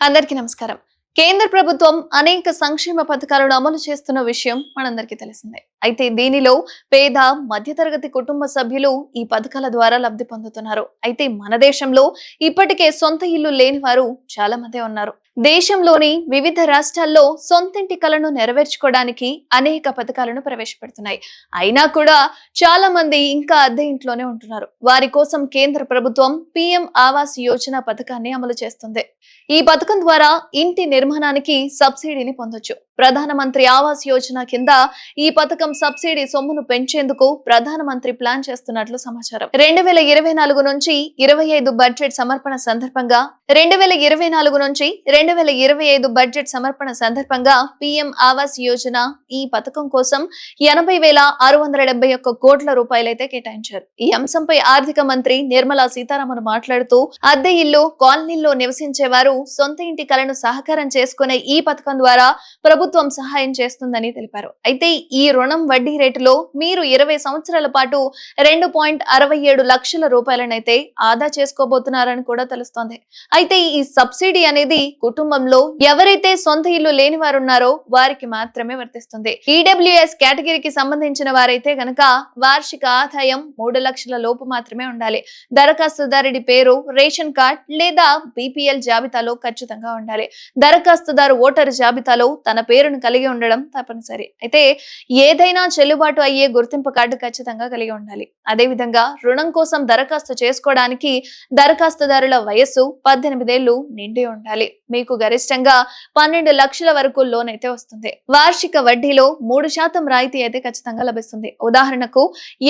అందరికీ నమస్కారం. కేంద్ర ప్రభుత్వం అనేక సంక్షేమ పథకాలను అమలు చేస్తున్న విషయం మనందరికీ తెలిసిందే. అయితే దీనిలో పేద, మధ్యతరగతి కుటుంబ సభ్యులు ఈ పథకాల ద్వారా లబ్ధి పొందుతున్నారు. అయితే మన దేశంలో ఇప్పటికే సొంత ఇల్లు లేని వారు చాలా మంది ఉన్నారు. దేశంలోని వివిధ రాష్ట్రాల్లో సొంతింటి కలను నెరవేర్చుకోవడానికి అనేక పథకాలను ప్రవేశపెడుతున్నాయి. అయినా కూడా చాలా మంది ఇంకా అద్దె ఇంట్లోనే ఉంటున్నారు. వారి కోసం కేంద్ర ప్రభుత్వం పీఎం ఆవాస్ యోజన పథకాన్ని అమలు చేస్తుంది. ఈ పథకం ద్వారా ఇంటి నిర్మాణానికి సబ్సిడీని పొందొచ్చు. ప్రధానమంత్రి ఆవాస్ యోజన కింద ఈ పథకం సబ్సిడీ సొమ్మును పెంచేందుకు ప్రధానమంత్రి ప్లాన్ చేస్తున్నట్లు సమాచారం. 2024 నుంచి 25 బడ్జెట్ సమర్పణ సందర్భంగా 2024 నుంచి 2025 బడ్జెట్ సమర్పణ సందర్భంగా పీఎం ఆవాస్ యోజన ఈ పథకం కోసం 80,671 కోట్ల రూపాయలైతే కేటాయించారు. ఈ అంశంపై ఆర్థిక మంత్రి నిర్మలా సీతారామన్ మాట్లాడుతూ అద్దె ఇల్లు, కాలనీల్లో నివసించే వారు సొంత ఇంటి కలను సహకారం చేసుకునే ఈ పథకం ద్వారా ప్రభుత్వం సహాయం చేస్తుందని తెలిపారు. అయితే ఈ రుణం వడ్డీ రేటులో మీరు 20 సంవత్సరాల పాటు 2.67 లక్షల రూపాయలనైతే ఆదా చేసుకోబోతున్నారని కూడా తెలుస్తోంది. అయితే ఈ సబ్సిడీ అనేది కుటుంబంలో ఎవరైతే సొంత ఇల్లు లేని వారు ఉన్నారో వారికి మాత్రమే వర్తిస్తుంది. ఈడబ్ల్యూఎస్ కేటగిరీకి సంబంధించిన వారైతే గనక వార్షిక ఆదాయం 3 లక్షల లోపు మాత్రమే ఉండాలి. దరఖాస్తుదారుడి పేరు రేషన్ కార్డ్ లేదా బీపీఎల్ జాబితాలో ఖచ్చితంగా ఉండాలి. దరఖాస్తుదారు ఓటరు జాబితాలో తన పేరును కలిగి ఉండడం తప్పనిసరి. అయితే ఏదైనా చెల్లుబాటు అయ్యే గుర్తింపు కార్డు ఖచ్చితంగా కలిగి ఉండాలి. అదే విధంగా రుణం కోసం దరఖాస్తు చేసుకోవడానికి దరఖాస్తుదారుల వయస్సు 18 ఏళ్లు నిండి ఉండాలి. మీకు గరిష్టంగా 12 లక్షల వరకు లోన్ అయితే వస్తుంది. వార్షిక వడ్డీలో 3% రాయితీ అయితే ఖచ్చితంగా లభిస్తుంది. ఉదాహరణకు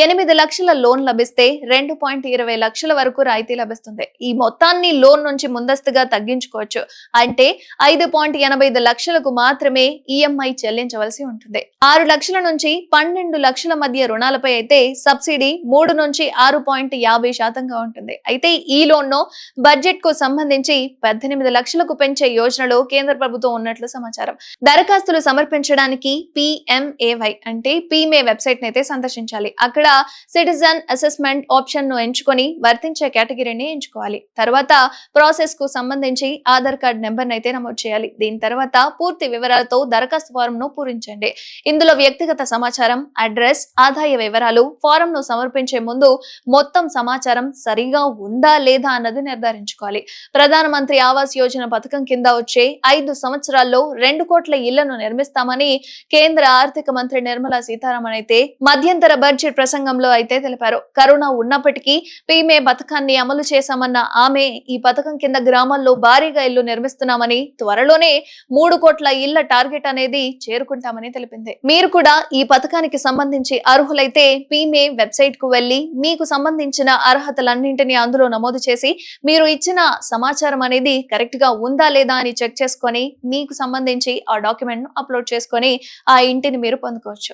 8 లక్షల లోన్ లభిస్తే 2.20 లక్షల వరకు రాయితీ లభిస్తుంది. ఈ మొత్తాన్ని లోన్ నుంచి ముందస్తుగా తగ్గించుకోవచ్చు. అంటే 5.85 లక్షలకు మాత్రమే ఈఎంఐ చెల్లించవలసి ఉంటుంది. 6 లక్షల నుంచి 12 లక్షల మధ్య రుణాలపై అయితే సబ్సిడీ 3 నుంచి 6.50% ఉంటుంది. అయితే ఈ లోన్ ను బడ్జెట్ కు సంబంధించి 18 లక్షలకు పెంచే యోజనలో కేంద్ర ప్రభుత్వం ఉన్నట్లు సమాచారం. దరఖాస్తులు సమర్పించడానికి PMAY అంటే పీమే వెబ్సైట్ అయితే సందర్శించాలి. అక్కడ సిటిజన్ అసెస్మెంట్ ఆప్షన్ ను ఎంచుకొని వర్తించే కేటగిరీని ఎంచుకోవాలి. తర్వాత ప్రాసెస్ కు సంబంధించి ఆధార్ కార్డ్ నెంబర్ అయితే నమోదు చేయాలి. దీని తర్వాత పూర్తి వివరాలతో దరఖాస్తు ఫారం ను పూరించండి. ఇందులో వ్యక్తిగత సమాచారం, అడ్రస్, ఆదాయ వివరాలు, ఫారం ను సమర్పించే ముందు మొత్తం సమాచారం సరిగా ఉందా లేదా అన్నది నిర్ధారించుకోవాలి. ప్రధానమంత్రి ఆవాస్ యోజన పథకం కింద వచ్చే 5 సంవత్సరాల్లో 2 కోట్ల ఇళ్లను నిర్మిస్తామని కేంద్ర ఆర్థిక మంత్రి నిర్మలా సీతారామన్ అయితే మధ్యంతర బడ్జెట్ ప్రసంగంలో అయితే తెలిపారు. కరోనా ఉన్నప్పటికీ పీమే పథకాన్ని అమలు చేశామన్న ఆమె ఈ పథకం కింద గ్రామాల్లో భారీగా ఇళ్లు నిర్మిస్తున్నామని, త్వరలోనే 3 కోట్ల ఇళ్ల టార్గెట్ అనేది చేరుకుంటామని తెలిపింది. మీరు కూడా ఈ పథకానికి సంబంధించి అర్హులైతే పీమే వెబ్సైట్ కు వెళ్లి మీకు సంబంధించిన అర్హతలన్నింటినీ అందులో నమోదు చేసి మీరు ఇచ్చిన సమాచారం అనేది కరెక్ట్ గా ఉందా లేదా అని చెక్ చేసుకొని మీకు సంబంధించి ఆ డాక్యుమెంట్ ను అప్లోడ్ చేసుకొని ఆ ఇంటిని మీరు పొందుకోవచ్చు.